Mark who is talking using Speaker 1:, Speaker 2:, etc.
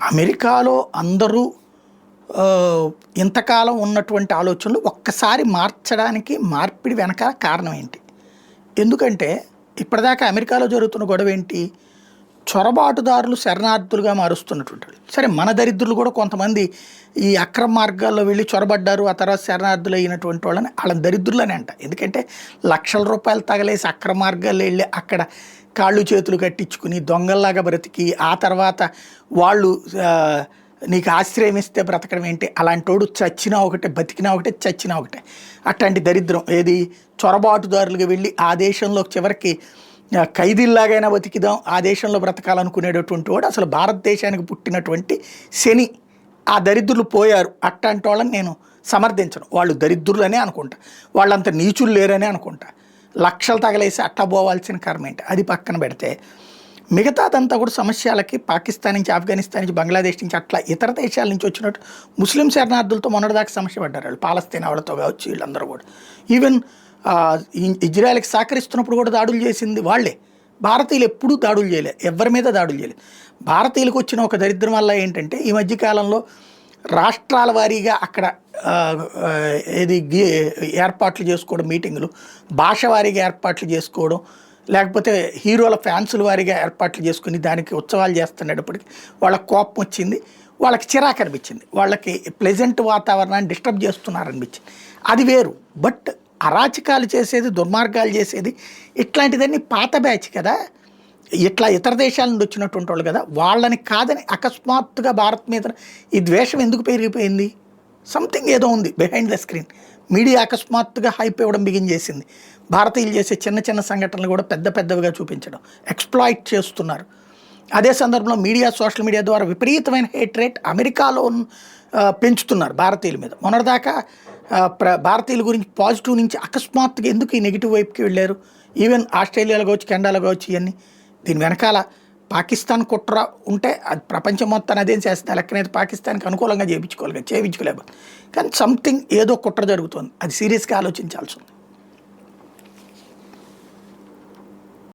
Speaker 1: అమెరికాలో అందరూ ఇంతకాలం ఉన్నటువంటి ఆలోచనలు ఒక్కసారి మార్చడానికి మార్పిడి వెనకాల కారణం ఏంటి? ఎందుకంటే ఇప్పటిదాకా అమెరికాలో జరుగుతున్న గొడవ ఏంటి? చొరబాటుదారులు శరణార్థులుగా మారుస్తున్నటువంటి వాళ్ళు. సరే, మన దరిద్రులు కూడా కొంతమంది ఈ అక్రమ మార్గాల్లో వెళ్ళి చొరబడ్డారు, ఆ తర్వాత శరణార్థులు అయినటువంటి వాళ్ళని వాళ్ళని దరిద్రులని అంట. ఎందుకంటే లక్షల రూపాయలు తగలేసి అక్రమ మార్గాల్లో వెళ్ళి అక్కడ కాళ్ళు చేతులు కట్టించుకుని దొంగల్లాగా బ్రతికి ఆ తర్వాత వాళ్ళు నీకు ఆశ్రయం ఇస్తే బ్రతకడం ఏంటి? అలాంటోడు చచ్చినా ఒకటే, బతికినా ఒకటే, చచ్చినా ఒకటే. అట్లాంటి దరిద్రం ఏది? చొరబాటుదారులుగా వెళ్ళి ఆ దేశంలో చివరికి ఖైదీల్లాగైనా బతికిదాం, ఆ దేశంలో బ్రతకాలనుకునేటటువంటి వాడు అసలు భారతదేశానికి పుట్టినటువంటి శని. ఆ దరిద్రులు పోయారు. అట్లాంటి వాళ్ళని నేను సమర్థించను. వాళ్ళు దరిద్రులనే అనుకుంటా, వాళ్ళంత నీచులు లేరనే అనుకుంటా. లక్షలు తగలేసి అట్టా పోవాల్సిన కర్మ ఏంటి? అది పక్కన పెడితే మిగతాదంతా కూడా సమస్యలకి పాకిస్తాన్ నుంచి, ఆఫ్ఘనిస్తాన్ నుంచి, బంగ్లాదేశ్ నుంచి అట్లా ఇతర దేశాల నుంచి వచ్చినట్టు ముస్లిం శరణార్థులతో మొన్నటిదాకా సమస్య పడ్డారు వాళ్ళు. పాలస్తీనా వాళ్ళతో కావచ్చు, వీళ్ళందరూ కూడా. ఈవెన్ ఇజ్రాయెల్కి సహకరిస్తున్నప్పుడు కూడా దాడులు చేసింది వాళ్ళే. భారతీయులు ఎప్పుడూ దాడులు చేయలేదు, ఎవరి మీద దాడులు చేయలేదు. భారతీయులకు వచ్చిన ఒక దరిద్రం వల్ల ఏంటంటే ఈ మధ్యకాలంలో రాష్ట్రాల వారీగా అక్కడ ఏర్పాట్లు చేసుకోవడం, మీటింగులు భాష వారీగా ఏర్పాట్లు చేసుకోవడం, లేకపోతే హీరోల ఫ్యాన్సుల వారీగా ఏర్పాట్లు చేసుకుని దానికి ఉత్సవాలు చేస్తున్నప్పటికీ వాళ్ళకి కోపం వచ్చింది, వాళ్ళకి చిరాకు అనిపించింది, వాళ్ళకి ప్లెజెంట్ వాతావరణాన్ని డిస్టర్బ్ చేస్తున్నారనిపించింది. అది వేరు. బట్ అరాచకాలు చేసేది, దుర్మార్గాలు చేసేది ఇట్లాంటిదన్నీ పాత బ్యాచ్ కదా, ఇట్లా ఇతర దేశాల నుండి వచ్చినటువంటి వాళ్ళు కదా. వాళ్ళని కాదని అకస్మాత్తుగా భారత్ మీద ఈ ద్వేషం ఎందుకు పెరిగిపోయింది? సంథింగ్ ఏదో ఉంది బిహైండ్ ద స్క్రీన్. మీడియా అకస్మాత్తుగా హైప్ ఇవ్వడం బిగిన్ చేసింది. భారతీయులు చేసే చిన్న చిన్న సంఘటనలు కూడా పెద్ద పెద్దవిగా చూపించడం, ఎక్స్ప్లాయిట్ చేస్తున్నారు. అదే సందర్భంలో మీడియా, సోషల్ మీడియా ద్వారా విపరీతమైన హేట్ రేట్ అమెరికాలో పెంచుతున్నారు భారతీయుల మీద. మొన్నటిదాకా భారతీయుల గురించి పాజిటివ్ నుంచి అకస్మాత్తుగా ఎందుకు ఈ నెగిటివ్ వైపుకి వెళ్ళారు? ఈవెన్ ఆస్ట్రేలియాలో కావచ్చు, కెనడాలో కావచ్చు, ఇవన్నీ. దీని వెనకాల పాకిస్తాన్ కుట్ర ఉంటే అది ప్రపంచం మొత్తాన్ని అదేం చేస్తుంది, లెక్కనైతే పాకిస్తాన్కి అనుకూలంగా చేయించుకోలేదు. కానీ సంథింగ్ ఏదో కుట్ర జరుగుతుంది. అది సీరియస్గా ఆలోచించాల్సి ఉంది.